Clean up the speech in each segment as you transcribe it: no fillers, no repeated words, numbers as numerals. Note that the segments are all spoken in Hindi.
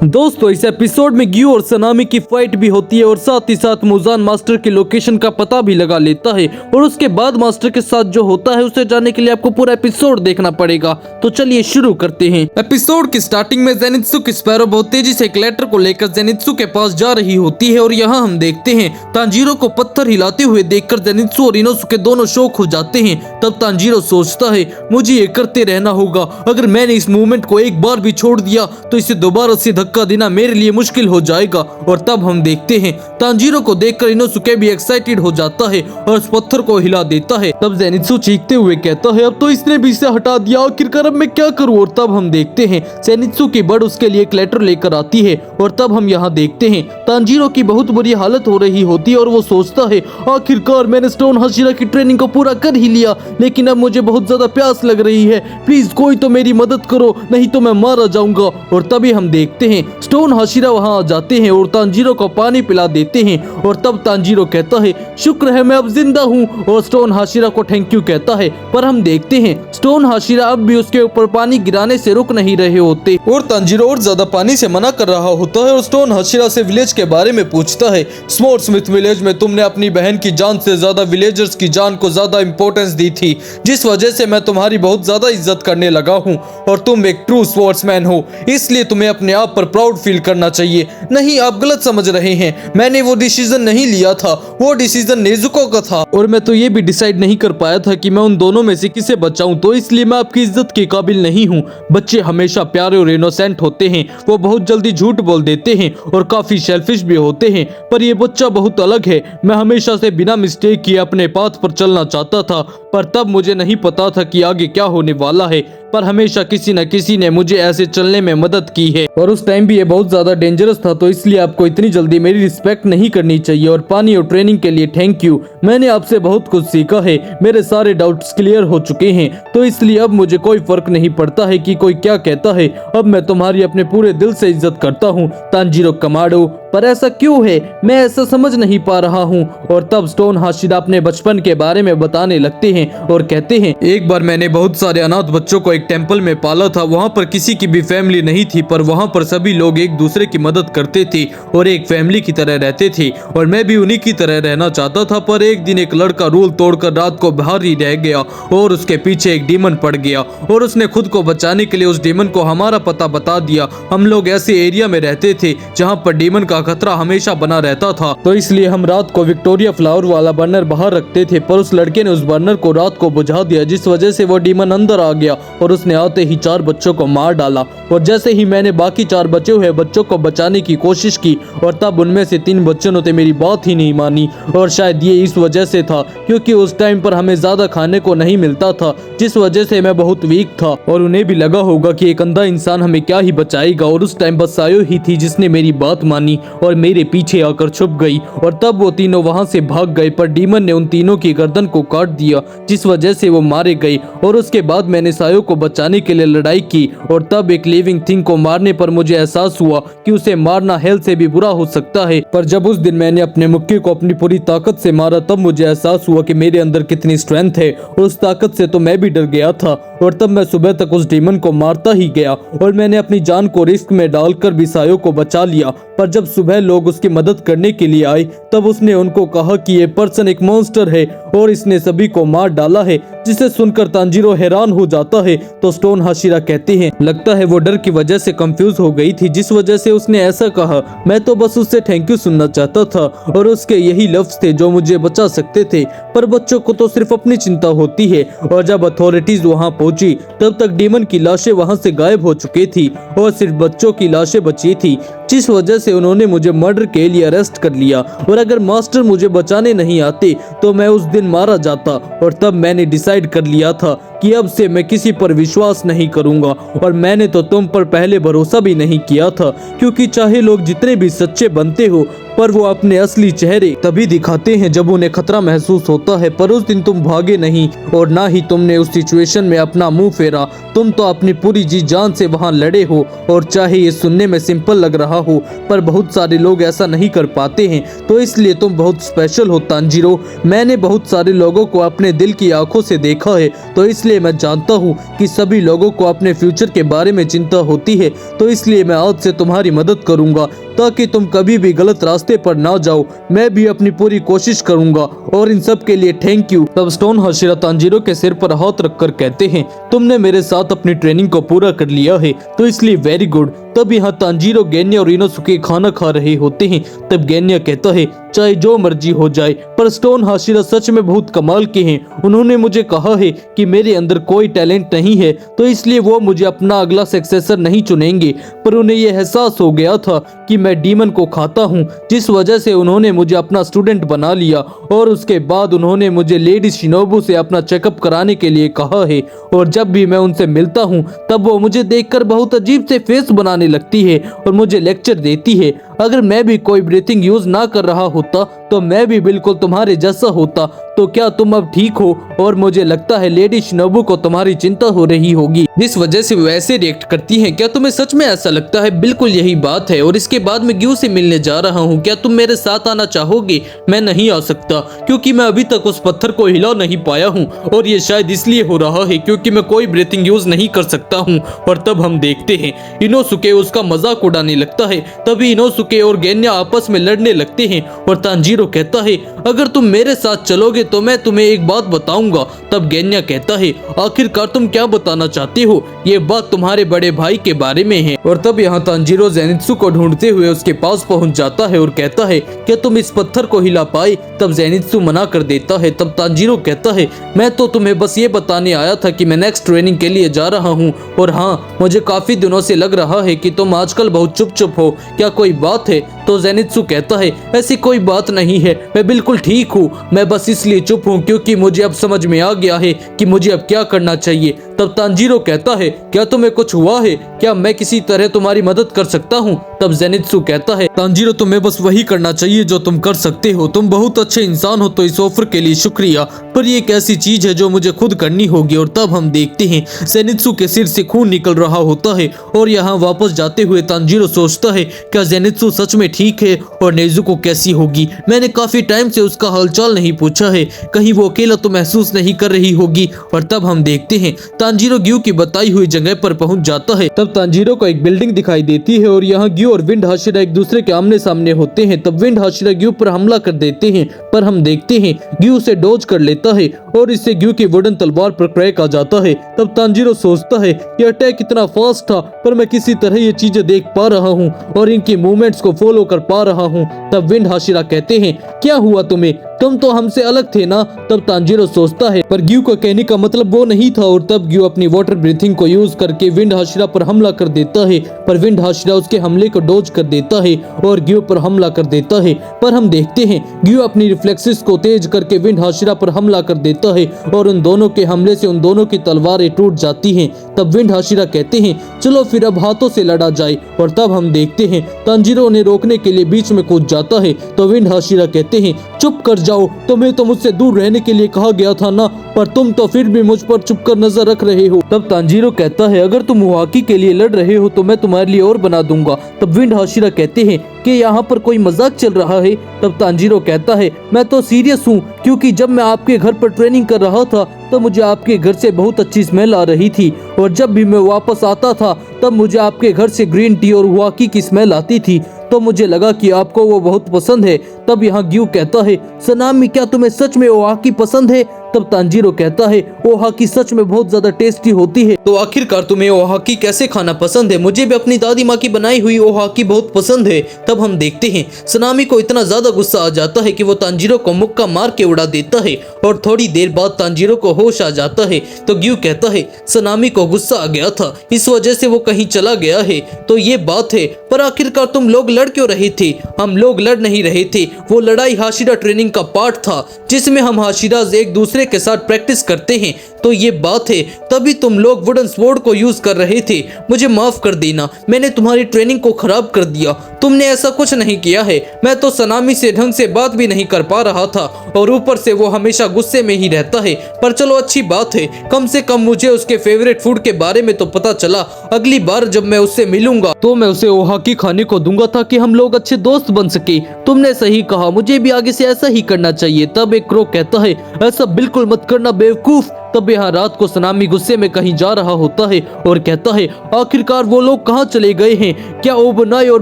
दोस्तों इस एपिसोड में ग्यू और सनामी की फाइट भी होती है और साथ ही साथ मुजान मास्टर की लोकेशन का पता भी लगा लेता है और उसके बाद मास्टर के साथ जो होता है उसे जानने के लिए आपको पूरा एपिसोड देखना पड़ेगा। तो चलिए शुरू करते हैं। एपिसोड की स्टार्टिंग में जेनित्सु की स्पैरो बहुत तेजी से एक लेटर को लेकर जेनित्सु के पास जा रही होती है और यहाँ हम देखते हैं तांजीरो को पत्थर हिलाते हुए देखकर जेनित्सु और इनोसुके दोनों शॉक हो जाते हैं। तब तांजीरो सोचता है मुझे ये करते रहना होगा, अगर मैंने इस मूवमेंट को एक बार भी छोड़ दिया तो इसे दोबारा से धक्का देना मेरे लिए मुश्किल हो जाएगा। और तब हम देखते हैं तांजीरो को देखकर इनोसुके भी एक्साइटेड हो जाता है और उस पत्थर को हिला देता है। तब जेनित्सु चीखते हुए कहता है अब तो इसने भी इसे हटा दिया, आखिरकार अब मैं क्या करूं। और तब हम देखते हैं जेनित्सु की बड़ उसके लिए एक लेटर लेकर आती है और तब हम यहाँ देखते हैं तांजीरो की बहुत बुरी हालत हो रही होती है और वो सोचता है आखिरकार मैंने स्टोन हाशिरा की ट्रेनिंग को पूरा कर ही लिया, लेकिन अब मुझे बहुत ज्यादा प्यास लग रही है, प्लीज कोई तो मेरी मदद करो नहीं तो मैं मारा जाऊंगा। और तभी हम देखते हैं स्टोन हाशिरा वहां आ जाते हैं और तांजीरो को पानी पिला देते हैं और तब तांजीरो कहता है शुक्र है मैं अब जिंदा हूँ और स्टोन हाशिरा को थैंक यू कहता है। पर हम देखते हैं स्टोन हाशिरा अब भी उसके ऊपर पानी गिराने से रुक नहीं रहे होते और तांजीरो और ज्यादा पानी से मना कर रहा होता है और स्टोन हाशिरा से विलेज के बारे में पूछता है। स्मोर्ट्समिथ विलेज में तुमने अपनी बहन की जान से ज्यादा विलेजर्स की जान को ज्यादा इंपॉर्टेंस दी थी, जिस वजह से मैं तुम्हारी बहुत ज्यादा इज्जत करने लगा हूँ और तुम एक ट्रू स्पोर्ट्समैन हो, इसलिए तुम्हें अपने आप पर प्राउड फील करना चाहिए। नहीं, आप गलत समझ रहे हैं, मैंने वो डिसीजन नहीं लिया था, वो डिसीजन नेजुको का था और मैं तो ये भी डिसाइड नहीं कर पाया था कि मैं उन दोनों में से किसे बचाऊं, तो इसलिए मैं आपकी इज्जत के काबिल नहीं हूँ। बच्चे हमेशा प्यारे और इनोसेंट होते हैं, वो बहुत जल्दी झूठ बोल देते हैं और काफी सेल्फिश भी होते हैं, पर ये बच्चा बहुत अलग है। मैं हमेशा से बिना मिस्टेक किए अपने पाथ पर चलना चाहता था, पर तब मुझे नहीं पता था कि आगे क्या होने वाला है, पर हमेशा किसी न किसी ने मुझे ऐसे चलने में मदद की है और उस टाइम भी ये बहुत ज्यादा डेंजरस था, तो इसलिए आपको इतनी जल्दी मेरी रिस्पेक्ट नहीं करनी चाहिए। और पानी और ट्रेनिंग के लिए थैंक यू, मैंने आपसे बहुत कुछ सीखा है, मेरे सारे डाउट्स क्लियर हो चुके हैं, तो इसलिए अब मुझे कोई फर्क नहीं पड़ता है कि कोई क्या कहता है, अब मैं तुम्हारी अपने पूरे दिल से इज्जत करता हूँ तांजीरो कमाडो। पर ऐसा क्यों है, मैं ऐसा समझ नहीं पा रहा हूँ। और तब स्टोन हाशिरा अपने बचपन के बारे में बताने लगते हैं और कहते हैं एक बार मैंने बहुत सारे अनाथ बच्चों को एक टेंपल में पाला था, वहाँ पर किसी की भी फैमिली नहीं थी, पर वहाँ पर सभी लोग एक दूसरे की मदद करते थे और एक फैमिली की तरह रहते थे और मैं भी उन्हीं की तरह रहना चाहता था। पर एक दिन एक लड़का रूल तोड़कर रात को बाहर ही रह गया और उसके पीछे एक डीमन पड़ गया और उसने खुद को बचाने के लिए उस डीमन को हमारा पता बता दिया। हम लोग ऐसे एरिया में रहते थे जहाँ पर डीमन का खतरा हमेशा बना रहता था, तो इसलिए हम रात को विक्टोरिया फ्लावर वाला बर्नर बाहर रखते थे, पर उस लड़के ने उस बर्नर को रात को बुझा दिया, जिस वजह से वो डीमन अंदर आ गया और उसने आते ही 4 बच्चों को मार डाला। और जैसे ही मैंने बाकी 4 बचे हुए बच्चों को बचाने की कोशिश की और तब उनमें से 3 बच्चों ने मेरी बात ही नहीं मानी और शायद ये इस वजह से था क्योंकि उस टाइम पर हमें ज्यादा खाने को नहीं मिलता था, जिस वजह से मैं बहुत वीक था और उन्हें भी लगा होगा कि एक अंधा इंसान हमें क्या ही बचाएगा। और उस टाइम बस सायो ही थी जिसने मेरी बात मानी और मेरे पीछे आकर छुप गई और तब वो तीनों वहां से भाग गए, पर डीमन ने उन तीनों की गर्दन को काट दिया, जिस वजह से वो मारे गए। और उसके बाद मैंने सायो को बचाने के लिए लड़ाई की और तब एक लिविंग थिंग को मारने पर मुझे एहसास हुआ कि उसे मारना हेल से भी बुरा हो सकता है। पर जब उस दिन मैंने अपने मुक्के को अपनी पूरी ताकत से मारा तब मुझे एहसास हुआ कि मेरे अंदर कितनी स्ट्रेंथ है और उस ताकत से तो मैं भी डर गया था। और तब मैं सुबह तक उस डीमन को मारता ही गया और मैंने अपनी जान को रिस्क में डालकर भी सायो को बचा लिया। पर जब सुबह लोग उसकी मदद करने के लिए आए तब उसने उनको कहा कि ये पर्सन एक मॉन्स्टर है और इसने सभी को मार डाला है, जिसे सुनकर तांजीरो हैरान हो जाता है। तो स्टोन हाशिरा कहते हैं लगता है वो डर की वजह से कंफ्यूज हो गई थी, जिस वजह से उसने ऐसा कहा। मैं तो बस उससे थैंक यू सुनना चाहता था और उसके यही लफ्ज थे जो मुझे बचा सकते थे, पर बच्चों को तो सिर्फ अपनी चिंता होती है। और जब अथॉरिटीज वहां पहुंची तब तक डीमन की लाशें वहां से गायब हो चुकी थी और सिर्फ बच्चों की लाशें बची थी, जिस वजह से उन्होंने मुझे मर्डर के लिए अरेस्ट कर लिया। और अगर मास्टर मुझे बचाने नहीं आते तो मैं उस दिन मारा जाता। और तब मैंने डिसाइड कर लिया था कि अब से मैं किसी पर विश्वास नहीं करूंगा और मैंने तो तुम पर पहले भरोसा भी नहीं किया था, क्योंकि चाहे लोग जितने भी सच्चे बनते हो पर वो अपने असली चेहरे तभी दिखाते हैं जब उन्हें खतरा महसूस होता है। पर उस दिन तुम भागे नहीं और ना ही तुमने उस सिचुएशन में अपना मुंह फेरा। तुम तो अपनी पूरी जी जान से वहां लड़े हो। और चाहे ये सुनने में सिंपल लग रहा हो, पर बहुत सारे लोग ऐसा नहीं कर पाते हैं, तो इसलिए तुम बहुत स्पेशल हो तांजीरो। मैंने बहुत सारे लोगों को अपने दिल की आंखों से देखा है, तो इसलिए मैं जानता हूँ कि सभी लोगों को अपने फ्यूचर के बारे में चिंता होती है। तो इसलिए मैं आज से तुम्हारी मदद करूंगा ताकि तुम कभी भी गलत रास्ते पर ना जाओ। मैं भी अपनी पूरी कोशिश करूंगा और इन सब के लिए थैंक यू। तब स्टोन हाशिरा तांजीरो के सिर पर हाथ रखकर कहते हैं, तुमने मेरे साथ अपनी ट्रेनिंग को पूरा कर लिया है, तो इसलिए वेरी गुड। तब यहाँ तांजीरो, गेन्या और इनोसुके खाना खा रहे होते हैं। तब गेन्या कहता है, चाहे जो मर्जी हो जाए, पर स्टोन हाशिरा सच में बहुत कमाल के हैं। उन्होंने मुझे कहा है कि मेरे अंदर कोई टैलेंट नहीं है, तो इसलिए वो मुझे अपना अगला सक्सेसर नहीं चुनेंगे। पर उन्हें यह एहसास हो गया था कि मैं डीमन को खाता हूँ, जिस वजह से उन्होंने मुझे अपना स्टूडेंट बना लिया। और उसके बाद उन्होंने मुझे लेडी शिनोबू से अपना चेकअप कराने के लिए कहा है। और जब भी मैं उनसे मिलता हूँ, तब वो मुझे देखकर बहुत अजीब से फेस बनाने लगती है और मुझे लेक्चर देती है। अगर मैं भी कोई ब्रीथिंग यूज ना कर रहा होता, तो मैं भी बिल्कुल तुम्हारे जैसा होता। तो क्या तुम अब ठीक हो? और मुझे लगता है लेडी शिनोबू को तुम्हारी चिंता हो रही होगी, जिस वजह से वो ऐसे रिएक्ट करती हैं। क्या तुम्हें सच में ऐसा लगता है? बिल्कुल यही बात है। और इसके बाद मैं ग्यू से मिलने जा रहा हूँ, क्या तुम मेरे साथ आना चाहोगे? मैं नहीं आ सकता, क्योंकि मैं अभी तक उस पत्थर को हिला नहीं पाया हूँ। और ये शायद इसलिए हो रहा है क्योंकि मैं कोई ब्रीथिंग यूज नहीं कर सकता हूँ। और तब हम देखते हैं इनोसुके उसका मजाक उड़ाने लगता है। तभी इनोसुके और गेन्या आपस में लड़ने लगते हैं। और तांजीरो कहता है, अगर तुम मेरे साथ चलोगे तो मैं तुम्हें एक बात बताऊंगा। तब गेन्या कहता है, आखिरकार तुम क्या बताना चाहते हो? ये बात तुम्हारे बड़े भाई के बारे में है। और तब यहाँ तांजीरो जेनित्सु को ढूंढते हुए उसके पास पहुंच जाता है और कहता है, क्या तुम इस पत्थर को हिला पाए? तब जेनित्सु मना कर देता है। तब तांजीरो कहता है, मैं तो तुम्हें बस ये बताने आया था कि मैं नेक्स्ट ट्रेनिंग के लिए जा रहा हूँ। और हाँ, मुझे काफी दिनों से लग रहा है कि तुम आजकल बहुत चुप चुप हो, क्या कोई बात है? तो जेनित्सु कहता है, ऐसी कोई बात नहीं है, मैं बिल्कुल ठीक हूँ। मैं बस इसलिए चुप हूँ क्योंकि मुझे अब समझ में आ गया है कि मुझे अब क्या करना चाहिए। तब तांजीरो कहता है, क्या तुम्हें कुछ हुआ है? क्या मैं किसी तरह तुम्हारी मदद कर सकता हूँ? तब जेनित्सु कहता है, तांजीरो तुम्हें बस वही करना चाहिए जो तुम कर सकते हो। तुम बहुत अच्छे इंसान हो, तो इस ऑफर के लिए शुक्रिया, पर ये एक ऐसी चीज है जो मुझे खुद करनी होगी। और तब हम देखते हैं जेनित्सु के सिर से खून निकल रहा होता है। और यहाँ वापस जाते हुए तांजीरो सोचता है, क्या जेनित्सु सच में ठीक है? और नेजुको कैसी होगी? मैंने काफी टाइम से उसका हालचाल नहीं पूछा है, कहीं वो अकेला तो महसूस नहीं कर रही होगी। और तब हम देखते हैं तांजीरो ग्यू की बताई हुई जगह पर पहुंच जाता है। तब तांजीरो को एक बिल्डिंग दिखाई देती है और यहाँ ग्यू और विंड हाशिरा एक दूसरे के आमने सामने होते हैं। तब विंड हाशिरा ग्यू पर हमला कर देते हैं, पर हम देखते हैं ग्यू उसे डॉज कर लेता है और इससे ग्यू की वुडन तलवार पर क्रैक आ जाता है। तब तांजीरो सोचता है, यह अटैक इतना फास्ट था, पर मैं किसी तरह ये चीजें देख पा रहा हूँ और इनकी मूवमेंट्स को फॉलो कर पा रहा हूँ। तब विंड हाशिरा कहते हैं, क्या हुआ तुम्हें? तुम तो हमसे अलग थे ना? तब तांजीरो सोचता है, पर ग्यू का कहने का मतलब वो नहीं था। और तब ग्यू अपनी वाटर ब्रीथिंग को यूज करके विंड हाशिरा पर हमला कर देता है, पर विंड हाशिरा उसके हमले को डॉज कर देता है और ग्यू पर हमला कर देता है। पर हम देखते हैं ग्यू अपनी रिफ्लेक्सेस को तेज करके विंड हाशिरा पर हमला कर देता है और उन दोनों के हमले से उन दोनों की तलवारें टूट जाती हैं। तब विंड हाशिरा कहते हैं, चलो फिर अब हाथों से लड़ा जाए। और तब हम देखते हैं तांजीरो उन्हें रोकने के लिए बीच में कूद जाता है। तो विंड हाशिरा कहते हैं, चुप कर जाओ, तुम्हें तो मुझसे दूर रहने के लिए कहा गया था ना, पर तुम तो फिर भी मुझ पर चुप कर नजर रख रहे हो। तब तांजीरो कहता है, अगर तुम हुआकी के लिए लड़ रहे हो तो मैं तुम्हारे लिए और बना दूंगा। तब विंड हाशिरा कहते हैं कि यहाँ पर कोई मजाक चल रहा है। तब तांजीरो कहता है, मैं तो सीरियस हूँ, क्योंकि जब मैं आपके घर पर ट्रेनिंग कर रहा था तो मुझे आपके घर से बहुत अच्छी स्मेल आ रही थी, और जब भी मैं वापस आता था तब मुझे आपके घर से ग्रीन टी और हुआकी की स्मेल आती थी, तो मुझे लगा कि आपको वो बहुत पसंद है। तब यहाँ ग्यू कहता है, सनामी क्या तुम्हें सच में ओहाकी पसंद है? तब तांजीरो कहता है, ओहाकी सच में बहुत ज्यादा टेस्टी होती है। तो आखिरकार तुम्हें ओहाकी कैसे खाना पसंद है? मुझे भी अपनी दादी माँ की बनाई हुई ओहाकी बहुत पसंद है। तब हम देखते हैं सनामी को इतना ज्यादा गुस्सा आ जाता है कि वो तांजीरो को मुक्का मार के उड़ा देता है, और थोड़ी देर बाद तांजीरो को होश आ जाता है। तो ग्यू कहता है, सनामी को गुस्सा आ गया था, इस वजह से वो कहीं चला गया है, तो ये बात है। पर आखिरकार तुम लोग लड़ क्यों रहे थे? हम लोग लड़ नहीं रहे थे, वो लड़ाई हाशिरा ट्रेनिंग का पार्ट था, जिसमें हम हाशिराज एक दूसरे के साथ प्रैक्टिस करते हैं तो ये बात है, तभी तुम लोग वुडन स्वॉर्ड को यूज कर रहे थे। मुझे माफ कर देना, मैंने तुम्हारी ट्रेनिंग को खराब कर दिया। तुमने ऐसा कुछ नहीं किया है। मैं तो सनामी से ढंग से बात भी नहीं कर पा रहा था और ऊपर से वो हमेशा गुस्से में ही रहता है। पर चलो अच्छी बात है, कम से कम मुझे उसके फेवरेट फूड के बारे में तो पता चला। अगली बार जब मैं उससे मिलूंगा तो मैं उसे ओहाकी खाने को दूंगा ताकि हम लोग अच्छे दोस्त बन सके। तुमने सही कहा, मुझे भी आगे से ऐसा ही करना चाहिए। तब एक क्रो कहता है, ऐसा बिल्कुल मत करना बेवकूफ। तब यहाँ रात को सनामी गुस्से में कहीं जा रहा होता है और कहता है, आखिरकार वो लोग कहाँ चले गए हैं? क्या ओबनाई और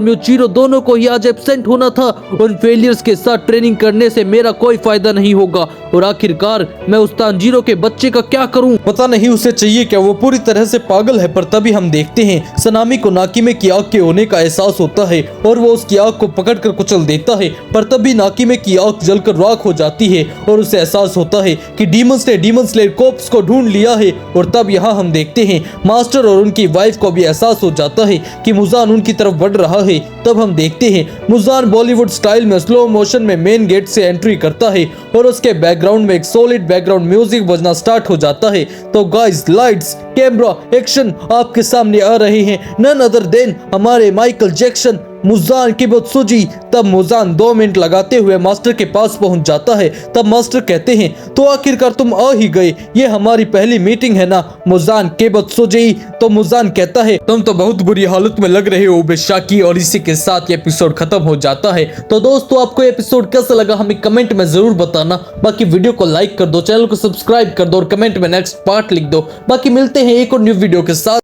म्यूचिरो दोनों को ही आज एब्सेंट होना था? उन फेलियर्स के साथ ट्रेनिंग करने से मेरा कोई फायदा नहीं होगा और आखिरकार मैं उस तांजीरो के बच्चे का क्या करूं? पता नहीं उसे चाहिए क्या, वो पूरी तरह से पागल है। पर तभी हम देखते हैं सनामी को नाकी में की आग के होने का एहसास होता है और वो उसकी आग को पकड़कर कुचल देता है। पर तभी नाकी में की आग जलकर राख हो जाती है और उसे एहसास होता है कि डीमंस ने डीमन स्लेयर कोप्स को ढूंढ लिया है। और तब यहाँ हम देखते हैं मास्टर और उनकी वाइफ को भी एहसास हो जाता है कि मुजान उनकी तरफ बढ़ रहा है। तब हम देखते हैं मुजान बॉलीवुड स्टाइल में स्लो मोशन में मेन गेट से एंट्री करता है और उसके बैकग्राउंड में एक सॉलिड बैकग्राउंड म्यूजिक बजना स्टार्ट हो जाता है। तो गाइस, लाइट्स, कैमरा, एक्शन आपके सामने आ रहे हैं नन अदर देन हमारे माइकल जैक्सन, मुजान किबुत्सुजी। तब मुजान 2 मिनट लगाते हुए मास्टर के पास पहुंच जाता है। तब मास्टर कहते हैं, तो आखिरकार तुम आ ही गए, ये हमारी पहली मीटिंग है ना मुजान किबुत्सुजी? तो मुजान कहता है, तुम तो बहुत बुरी हालत में लग रहे हो बेशाकी। और इसी के साथ ये एपिसोड खत्म हो जाता है। तो दोस्तों, आपको एपिसोड कैसा लगा हमें कमेंट में जरूर बताना। बाकी वीडियो को लाइक कर दो, चैनल को सब्सक्राइब कर दो और कमेंट में नेक्स्ट पार्ट लिख दो। बाकी मिलते हैं एक और न्यू वीडियो के साथ।